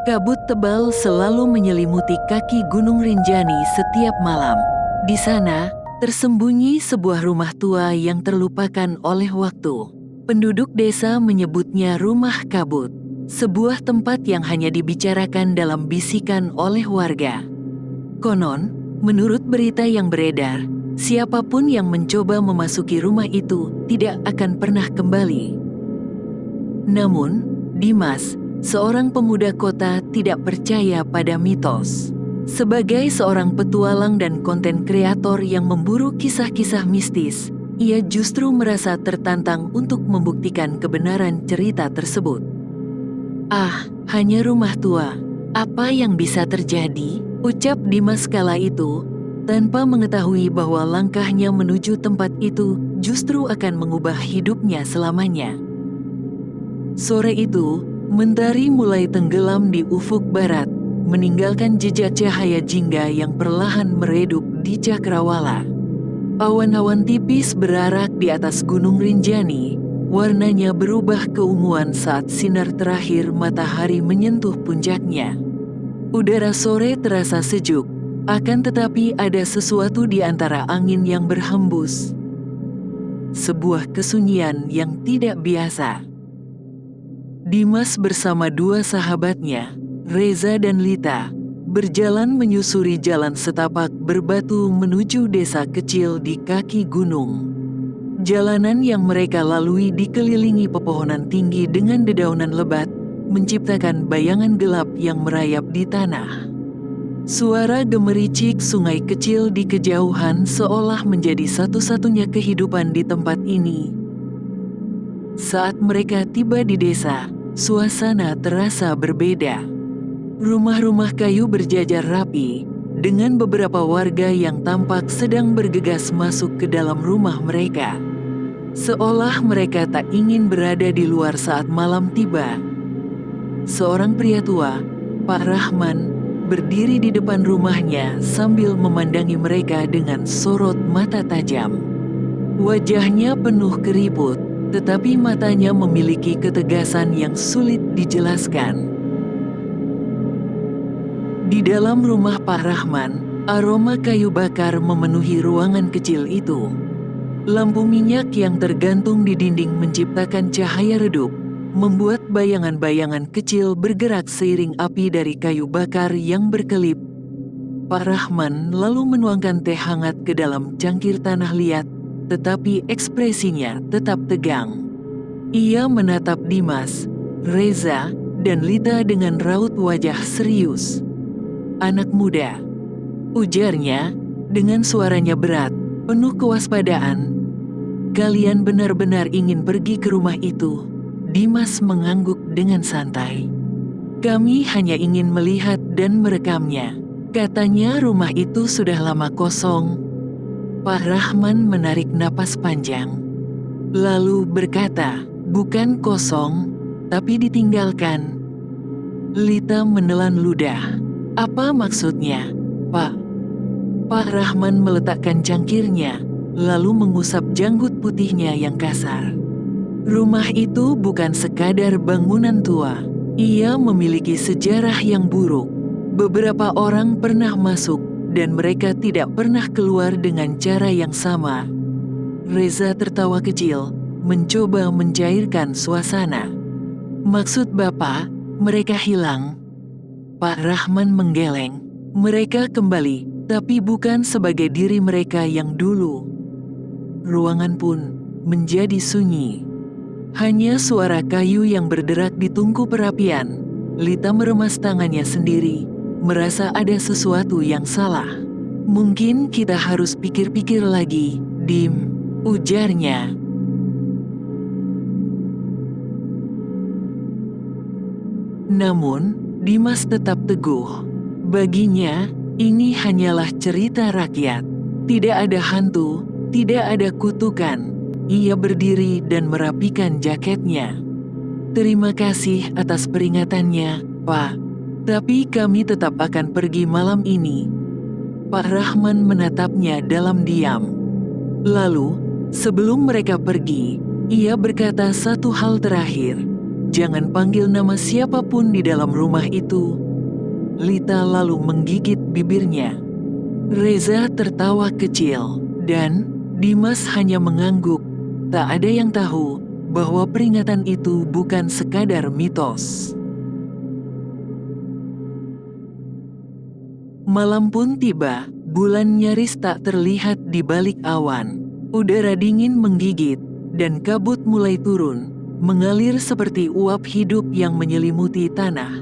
Kabut tebal selalu menyelimuti kaki Gunung Rinjani setiap malam. Di sana, tersembunyi sebuah rumah tua yang terlupakan oleh waktu. Penduduk desa menyebutnya Rumah Kabut, sebuah tempat yang hanya dibicarakan dalam bisikan oleh warga. Konon, menurut berita yang beredar, siapapun yang mencoba memasuki rumah itu tidak akan pernah kembali. Namun, Dimas, seorang pemuda kota, tidak percaya pada mitos. Sebagai seorang petualang dan konten kreator yang memburu kisah-kisah mistis, ia justru merasa tertantang untuk membuktikan kebenaran cerita tersebut. "Ah, hanya rumah tua. Apa yang bisa terjadi?" ucap Dimas kala itu, tanpa mengetahui bahwa langkahnya menuju tempat itu justru akan mengubah hidupnya selamanya. Sore itu, mentari mulai tenggelam di ufuk barat, meninggalkan jejak cahaya jingga yang perlahan meredup di cakrawala. Awan-awan tipis berarak di atas Gunung Rinjani, warnanya berubah keunguan saat sinar terakhir matahari menyentuh puncaknya. Udara sore terasa sejuk, akan tetapi ada sesuatu di antara angin yang berhembus. Sebuah kesunyian yang tidak biasa. Dimas bersama dua sahabatnya, Reza dan Lita, berjalan menyusuri jalan setapak berbatu menuju desa kecil di kaki gunung. Jalanan yang mereka lalui dikelilingi pepohonan tinggi dengan dedaunan lebat, menciptakan bayangan gelap yang merayap di tanah. Suara gemericik sungai kecil di kejauhan seolah menjadi satu-satunya kehidupan di tempat ini. Saat mereka tiba di desa, suasana terasa berbeda. Rumah-rumah kayu berjajar rapi, dengan beberapa warga yang tampak sedang bergegas masuk ke dalam rumah mereka. Seolah mereka tak ingin berada di luar saat malam tiba. Seorang pria tua, Pak Rahman, berdiri di depan rumahnya sambil memandangi mereka dengan sorot mata tajam. Wajahnya penuh keriput, tetapi matanya memiliki ketegasan yang sulit dijelaskan. Di dalam rumah Pak Rahman, aroma kayu bakar memenuhi ruangan kecil itu. Lampu minyak yang tergantung di dinding menciptakan cahaya redup, membuat bayangan-bayangan kecil bergerak seiring api dari kayu bakar yang berkelip. Pak Rahman lalu menuangkan teh hangat ke dalam cangkir tanah liat, tetapi ekspresinya tetap tegang. Ia menatap Dimas, Reza, dan Lita dengan raut wajah serius. "Anak muda," ujarnya dengan suaranya berat, penuh kewaspadaan. "Kalian benar-benar ingin pergi ke rumah itu?" Dimas mengangguk dengan santai. "Kami hanya ingin melihat dan merekamnya. Katanya rumah itu sudah lama kosong." Pak Rahman menarik napas panjang, lalu berkata, "Bukan kosong, tapi ditinggalkan." Lita menelan ludah. "Apa maksudnya, Pak?" Pak Rahman meletakkan cangkirnya, lalu mengusap janggut putihnya yang kasar. "Rumah itu bukan sekadar bangunan tua. Ia memiliki sejarah yang buruk. Beberapa orang pernah masuk, dan mereka tidak pernah keluar dengan cara yang sama." Reza tertawa kecil, mencoba mencairkan suasana. "Maksud Bapak, mereka hilang?" Pak Rahman menggeleng. "Mereka kembali, tapi bukan sebagai diri mereka yang dulu." Ruangan pun menjadi sunyi. Hanya suara kayu yang berderak di tungku perapian. Lita meremas tangannya sendiri, merasa ada sesuatu yang salah. "Mungkin kita harus pikir-pikir lagi, Dim," ujarnya. Namun, Dimas tetap teguh. Baginya, ini hanyalah cerita rakyat. Tidak ada hantu, tidak ada kutukan. Ia berdiri dan merapikan jaketnya. "Terima kasih atas peringatannya, Pak. Tapi kami tetap akan pergi malam ini." Pak Rahman menatapnya dalam diam. Lalu, sebelum mereka pergi, ia berkata satu hal terakhir. Jangan panggil nama siapapun di dalam rumah itu. Lita lalu menggigit bibirnya. Reza tertawa kecil, dan Dimas hanya mengangguk. Tak ada yang tahu bahwa peringatan itu bukan sekadar mitos. Malam pun tiba, bulan nyaris tak terlihat di balik awan. Udara dingin menggigit, dan kabut mulai turun, mengalir seperti uap hidup yang menyelimuti tanah.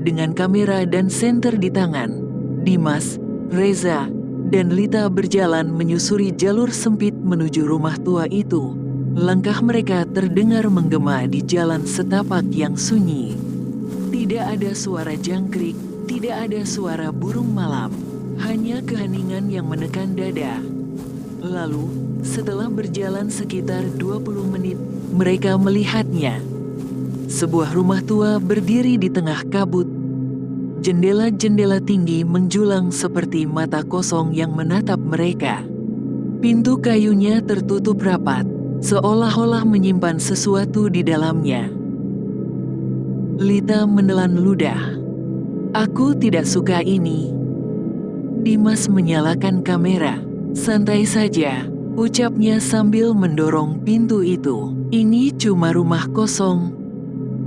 Dengan kamera dan senter di tangan, Dimas, Reza, dan Lita berjalan menyusuri jalur sempit menuju rumah tua itu. Langkah mereka terdengar menggema di jalan setapak yang sunyi. Tidak ada suara jangkrik, tidak ada suara burung malam, hanya keheningan yang menekan dada. Lalu, setelah berjalan sekitar 20 menit, mereka melihatnya. Sebuah rumah tua berdiri di tengah kabut. Jendela-jendela tinggi menjulang seperti mata kosong yang menatap mereka. Pintu kayunya tertutup rapat, seolah-olah menyimpan sesuatu di dalamnya. Lita menelan ludah. "Aku tidak suka ini." Dimas menyalakan kamera. "Santai saja," ucapnya sambil mendorong pintu itu. "Ini cuma rumah kosong."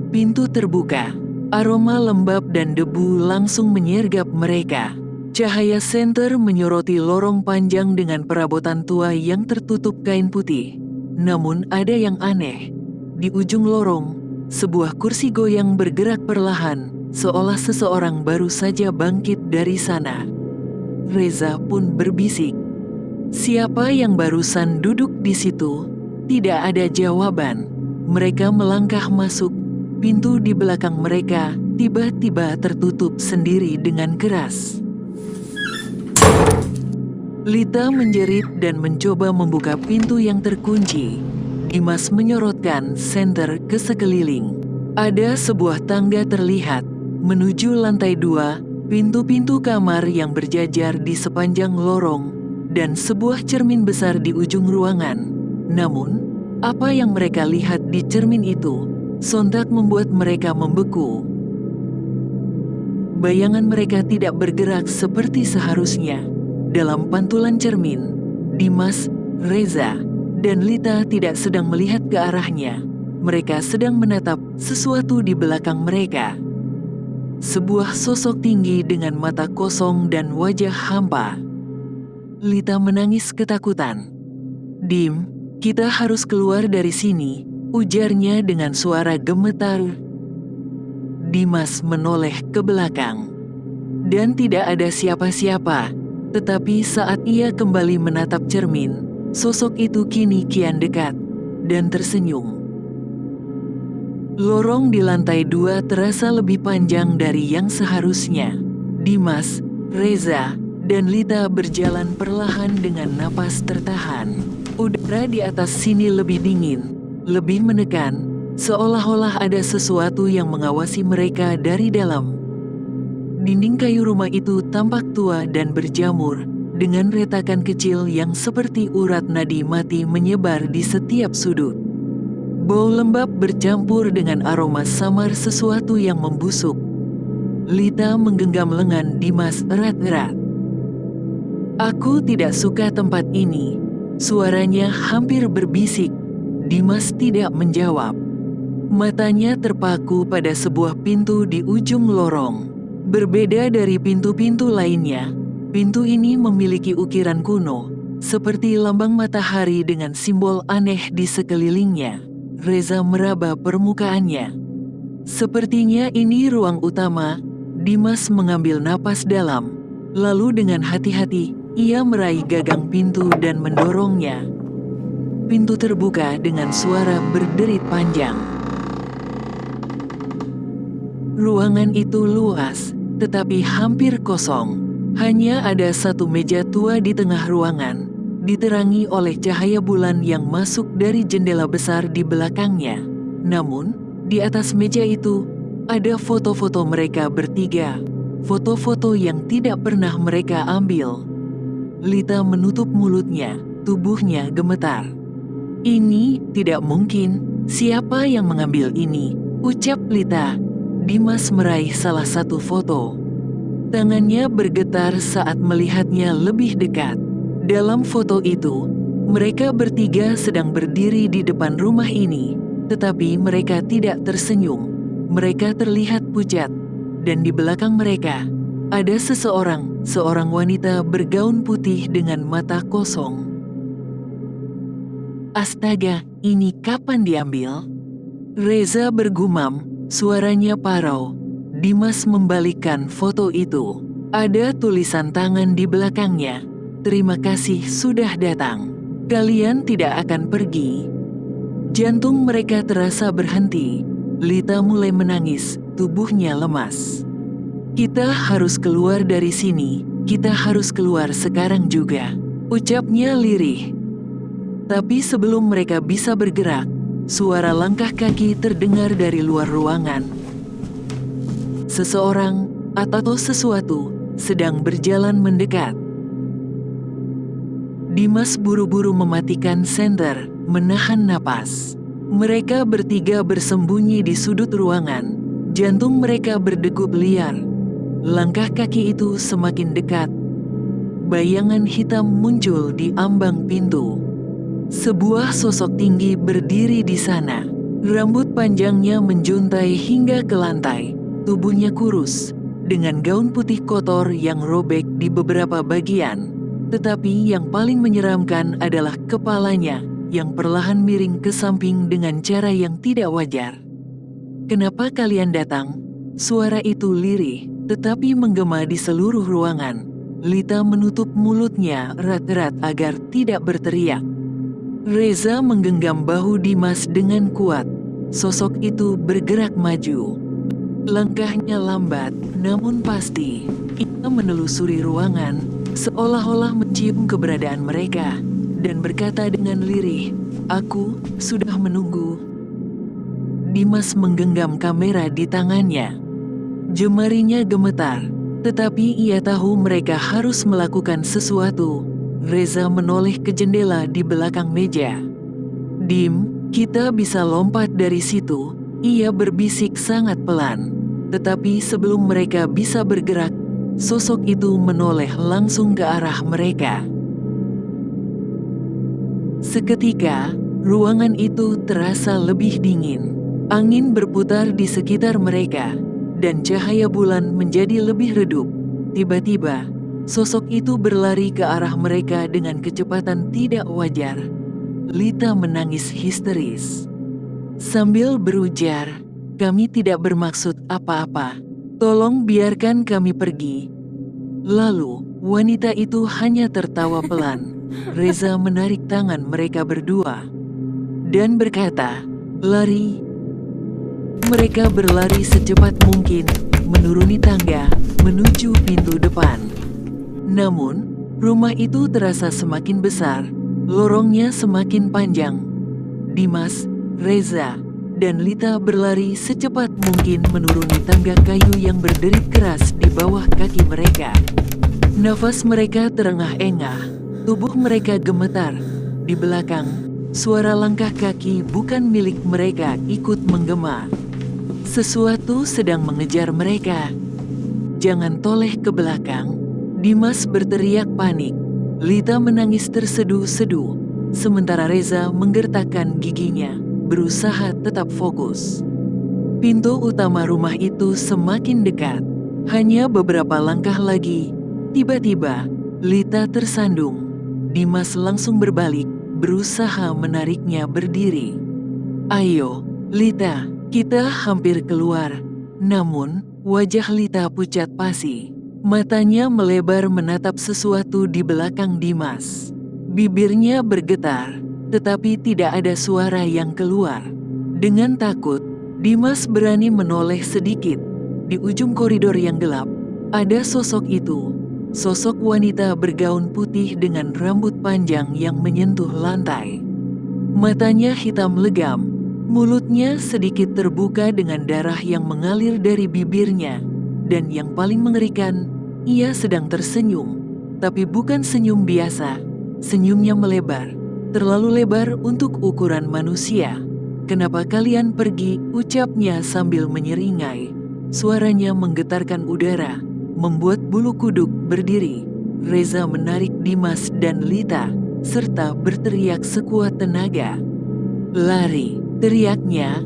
Pintu terbuka. Aroma lembab dan debu langsung menyergap mereka. Cahaya senter menyoroti lorong panjang dengan perabotan tua yang tertutup kain putih. Namun ada yang aneh. Di ujung lorong, sebuah kursi goyang bergerak perlahan, seolah seseorang baru saja bangkit dari sana. Reza pun berbisik, "Siapa yang barusan duduk di situ?" Tidak ada jawaban. Mereka melangkah masuk. Pintu di belakang mereka tiba-tiba tertutup sendiri dengan keras. Lita menjerit dan mencoba membuka pintu yang terkunci. Dimas menyorotkan senter ke sekeliling. Ada sebuah tangga terlihat menuju lantai 2, pintu-pintu kamar yang berjajar di sepanjang lorong, dan sebuah cermin besar di ujung ruangan. Namun, apa yang mereka lihat di cermin itu sontak membuat mereka membeku. Bayangan mereka tidak bergerak seperti seharusnya. Dalam pantulan cermin, Dimas, Reza, dan Lita tidak sedang melihat ke arahnya. Mereka sedang menatap sesuatu di belakang mereka. Sebuah sosok tinggi dengan mata kosong dan wajah hampa. Lita menangis ketakutan. "Dim, kita harus keluar dari sini," ujarnya dengan suara gemetar. Dimas menoleh ke belakang, dan tidak ada siapa-siapa. Tetapi saat ia kembali menatap cermin, sosok itu kini kian dekat dan tersenyum. Lorong di lantai 2 terasa lebih panjang dari yang seharusnya. Dimas, Reza, dan Lita berjalan perlahan dengan napas tertahan. Udara di atas sini lebih dingin, lebih menekan, seolah-olah ada sesuatu yang mengawasi mereka dari dalam. Dinding kayu rumah itu tampak tua dan berjamur, dengan retakan kecil yang seperti urat nadi mati menyebar di setiap sudut. Bau lembab bercampur dengan aroma samar sesuatu yang membusuk. Lita menggenggam lengan Dimas erat-erat. "Aku tidak suka tempat ini," suaranya hampir berbisik. Dimas tidak menjawab. Matanya terpaku pada sebuah pintu di ujung lorong. Berbeda dari pintu-pintu lainnya, pintu ini memiliki ukiran kuno, seperti lambang matahari dengan simbol aneh di sekelilingnya. Reza meraba permukaannya. Sepertinya ini ruang utama. Dimas mengambil napas dalam. Lalu dengan hati-hati, ia meraih gagang pintu dan mendorongnya. Pintu terbuka dengan suara berderit panjang. Ruangan itu luas, tetapi hampir kosong. Hanya ada satu meja tua di tengah ruangan, diterangi oleh cahaya bulan yang masuk dari jendela besar di belakangnya. Namun, di atas meja itu, ada foto-foto mereka bertiga. Foto-foto yang tidak pernah mereka ambil. Lita menutup mulutnya, tubuhnya gemetar. "Ini tidak mungkin. Siapa yang mengambil ini?" ucap Lita. Dimas meraih salah satu foto. Tangannya bergetar saat melihatnya lebih dekat. Dalam foto itu, mereka bertiga sedang berdiri di depan rumah ini, tetapi mereka tidak tersenyum. Mereka terlihat pucat, dan di belakang mereka ada seorang wanita bergaun putih dengan mata kosong. Astaga, ini kapan diambil? Reza bergumam, suaranya parau. Dimas membalikkan foto itu. Ada tulisan tangan di belakangnya. Terima kasih sudah datang. Kalian tidak akan pergi. Jantung mereka terasa berhenti. Lita mulai menangis, tubuhnya lemas. Kita harus keluar dari sini, kita harus keluar sekarang juga, ucapnya lirih. Tapi sebelum mereka bisa bergerak, suara langkah kaki terdengar dari luar ruangan. Seseorang atau sesuatu sedang berjalan mendekat. Dimas buru-buru mematikan senter, menahan napas. Mereka bertiga bersembunyi di sudut ruangan. Jantung mereka berdegup liar. Langkah kaki itu semakin dekat. Bayangan hitam muncul di ambang pintu. Sebuah sosok tinggi berdiri di sana. Rambut panjangnya menjuntai hingga ke lantai. Tubuhnya kurus, dengan gaun putih kotor yang robek di beberapa bagian. Tetapi yang paling menyeramkan adalah kepalanya yang perlahan miring ke samping dengan cara yang tidak wajar. "Kenapa kalian datang?" Suara itu lirih, tetapi menggema di seluruh ruangan. Lita menutup mulutnya erat-erat agar tidak berteriak. Reza menggenggam bahu Dimas dengan kuat. Sosok itu bergerak maju. Langkahnya lambat, namun pasti. Ia menelusuri ruangan, seolah-olah mencium keberadaan mereka, dan berkata dengan lirih, "Aku sudah menunggu." Dimas menggenggam kamera di tangannya. Jemarinya gemetar, tetapi ia tahu mereka harus melakukan sesuatu. Reza menoleh ke jendela di belakang meja. "Dim, kita bisa lompat dari situ," ia berbisik sangat pelan. Tetapi sebelum mereka bisa bergerak, sosok itu menoleh langsung ke arah mereka. Seketika, ruangan itu terasa lebih dingin. Angin berputar di sekitar mereka, dan cahaya bulan menjadi lebih redup. Tiba-tiba, sosok itu berlari ke arah mereka dengan kecepatan tidak wajar. Lita menangis histeris. Sambil berujar, "Kami tidak bermaksud apa-apa. Tolong biarkan kami pergi." Lalu, wanita itu hanya tertawa pelan. Reza menarik tangan mereka berdua dan berkata, "Lari." Mereka berlari secepat mungkin, menuruni tangga, menuju pintu depan. Namun, rumah itu terasa semakin besar, lorongnya semakin panjang. Dimas, Reza, dan Lita berlari secepat mungkin menuruni tangga kayu yang berderit keras di bawah kaki mereka. Nafas mereka terengah-engah, tubuh mereka gemetar. Di belakang, suara langkah kaki bukan milik mereka ikut menggema. Sesuatu sedang mengejar mereka. "Jangan toleh ke belakang," Dimas berteriak panik. Lita menangis terseduh-seduh, sementara Reza menggertakkan giginya, berusaha tetap fokus. Pintu utama rumah itu semakin dekat. Hanya beberapa langkah lagi, tiba-tiba Lita tersandung. Dimas langsung berbalik, berusaha menariknya berdiri. "Ayo, Lita, kita hampir keluar." Namun, wajah Lita pucat pasi. Matanya melebar menatap sesuatu di belakang Dimas. Bibirnya bergetar, tetapi tidak ada suara yang keluar. Dengan takut, Dimas berani menoleh sedikit. Di ujung koridor yang gelap, ada sosok itu. Sosok wanita bergaun putih dengan rambut panjang yang menyentuh lantai. Matanya hitam legam, mulutnya sedikit terbuka dengan darah yang mengalir dari bibirnya. Dan yang paling mengerikan, ia sedang tersenyum. Tapi bukan senyum biasa, senyumnya melebar. Terlalu lebar untuk ukuran manusia. Kenapa kalian pergi? Ucapnya sambil menyeringai. Suaranya menggetarkan udara, membuat bulu kuduk berdiri. Reza menarik Dimas dan Lita, serta berteriak sekuat tenaga. Lari, teriaknya.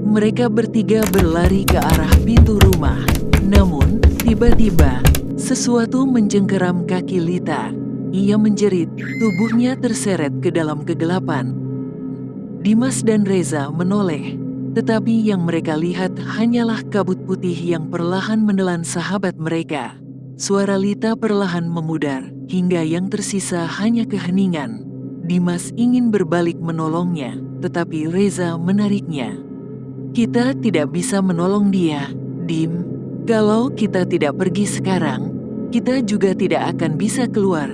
Mereka bertiga berlari ke arah pintu rumah. Namun, tiba-tiba, sesuatu mencengkeram kaki Lita. Ia menjerit, tubuhnya terseret ke dalam kegelapan. Dimas dan Reza menoleh, tetapi yang mereka lihat hanyalah kabut putih yang perlahan menelan sahabat mereka. Suara Lita perlahan memudar, hingga yang tersisa hanya keheningan. Dimas ingin berbalik menolongnya, tetapi Reza menariknya. Kita tidak bisa menolong dia, Dim. Kalau kita tidak pergi sekarang, kita juga tidak akan bisa keluar.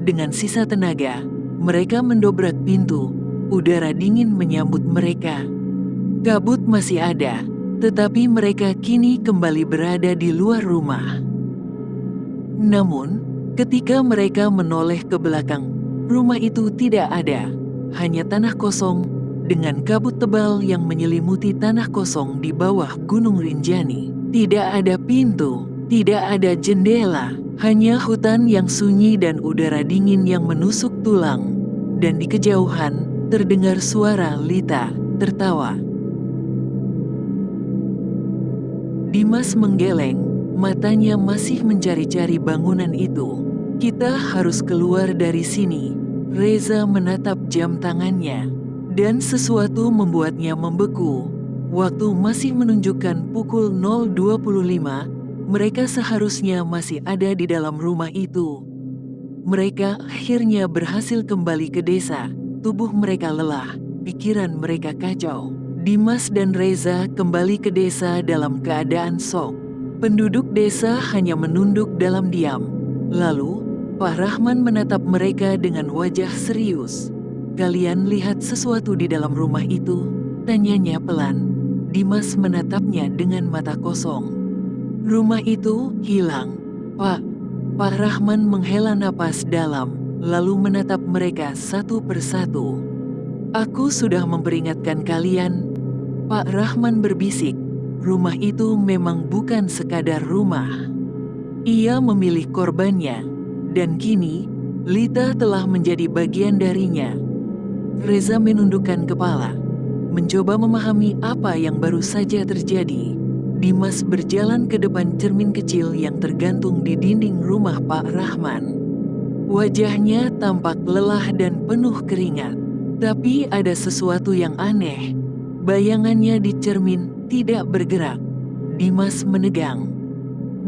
Dengan sisa tenaga, mereka mendobrak pintu. Udara dingin menyambut mereka. Kabut masih ada, tetapi mereka kini kembali berada di luar rumah. Namun, ketika mereka menoleh ke belakang, rumah itu tidak ada. Hanya tanah kosong, dengan kabut tebal yang menyelimuti tanah kosong di bawah Gunung Rinjani. Tidak ada pintu, tidak ada jendela, hanya hutan yang sunyi dan udara dingin yang menusuk tulang. Dan di kejauhan, terdengar suara Lita tertawa. Dimas menggeleng, matanya masih mencari-cari bangunan itu. Kita harus keluar dari sini. Reza menatap jam tangannya, dan sesuatu membuatnya membeku. Waktu masih menunjukkan pukul 0.25, mereka seharusnya masih ada di dalam rumah itu. Mereka akhirnya berhasil kembali ke desa. Tubuh mereka lelah, pikiran mereka kacau. Dimas dan Reza kembali ke desa dalam keadaan shock. Penduduk desa hanya menunduk dalam diam. Lalu, Pak Rahman menatap mereka dengan wajah serius. Kalian lihat sesuatu di dalam rumah itu? Tanyanya pelan. Dimas menatapnya dengan mata kosong. Rumah itu hilang, Pak. Pak Rahman menghela napas dalam, lalu menatap mereka satu persatu. Aku sudah memperingatkan kalian. Pak Rahman berbisik, rumah itu memang bukan sekadar rumah. Ia memilih korbannya, dan kini Lita telah menjadi bagian darinya. Reza menundukkan kepala, mencoba memahami apa yang baru saja terjadi. Dimas berjalan ke depan cermin kecil yang tergantung di dinding rumah Pak Rahman. Wajahnya tampak lelah dan penuh keringat, tapi ada sesuatu yang aneh. Bayangannya di cermin tidak bergerak. Dimas menegang.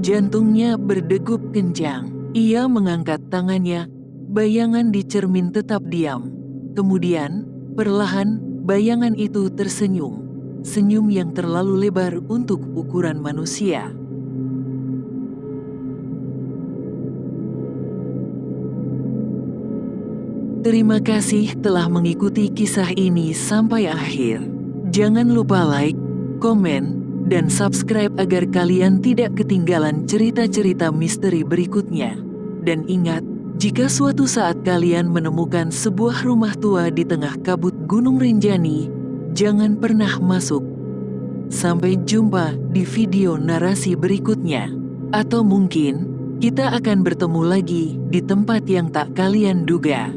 Jantungnya berdegup kencang. Ia mengangkat tangannya. Bayangan di cermin tetap diam. Kemudian, perlahan, bayangan itu tersenyum. Senyum yang terlalu lebar untuk ukuran manusia. Terima kasih telah mengikuti kisah ini sampai akhir. Jangan lupa like, komen, dan subscribe agar kalian tidak ketinggalan cerita-cerita misteri berikutnya. Dan ingat, jika suatu saat kalian menemukan sebuah rumah tua di tengah kabut Gunung Rinjani, jangan pernah masuk. Sampai jumpa di video narasi berikutnya. Atau mungkin, kita akan bertemu lagi di tempat yang tak kalian duga.